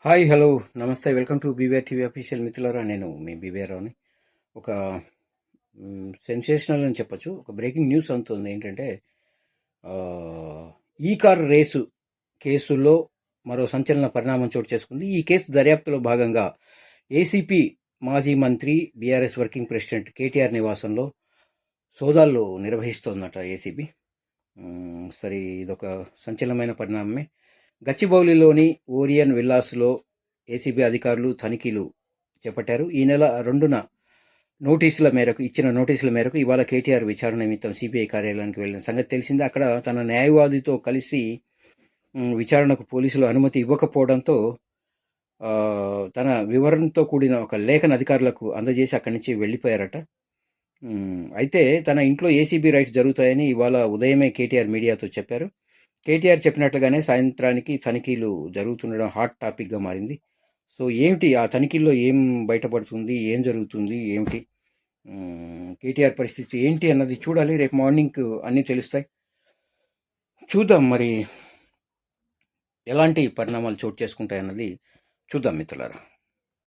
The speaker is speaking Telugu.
హాయ్, హలో, నమస్తే. Welcome to BVR TV official. మిత్రులారా, నేను మీ బీవీఆర్ రావుని. ఒక సెన్సేషనల్ అని చెప్పొచ్చు. ఒక బ్రేకింగ్ న్యూస్ అందుతుంది. ఏంటంటే ఈ కార్ రేసు కేసులో మరో సంచలన పరిణామం చోటు చేసుకుంది. ఈ కేసు దర్యాప్తులో భాగంగా ఏసీపీ మాజీ మంత్రి, బీఆర్ఎస్ వర్కింగ్ ప్రెసిడెంట్ కేటీఆర్ నివాసంలో సోదాలు నిర్వహిస్తోందట ఏసీబీ. సరే, ఇదొక సంచలనమైన పరిణామమే. గచ్చిబౌలిలోని ఓరియన్ విల్లాస్లో ఏసీబీ అధికారులు తనిఖీలు చేపట్టారు. ఈ నెల 2న ఇచ్చిన నోటీసుల మేరకు ఇవాళ కేటీఆర్ విచారణ నిమిత్తం సిబిఐ కార్యాలయానికి వెళ్ళిన సంగతి తెలిసిందే. అక్కడ తన న్యాయవాదితో కలిసి విచారణకు పోలీసులు అనుమతి ఇవ్వకపోవడంతో తన వివరణతో కూడిన ఒక లేఖను అధికారులకు అందజేసి అక్కడి నుంచి వెళ్ళిపోయారట. అయితే తన ఇంట్లో ఏసీబీ రైట్స్ జరుగుతాయని ఇవాళ ఉదయమే కేటీఆర్ మీడియాతో చెప్పారు. కేటీఆర్ చెప్పినట్లుగానే సాయంత్రానికి తనిఖీలు జరుగుతుండడం హాట్ టాపిక్గా మారింది. సో ఏమిటి ఆ తనిఖీల్లో ఏం బయటపడుతుంది, ఏం జరుగుతుంది, ఏమిటి కేటీఆర్ పరిస్థితి ఏంటి అన్నది చూడాలి. రేపు మార్నింగ్ అన్నీ తెలుస్తాయి. చూద్దాం మరి ఎలాంటి పరిణామాలు చోటు చేసుకుంటాయన్నది చూద్దాం మిత్రులారా.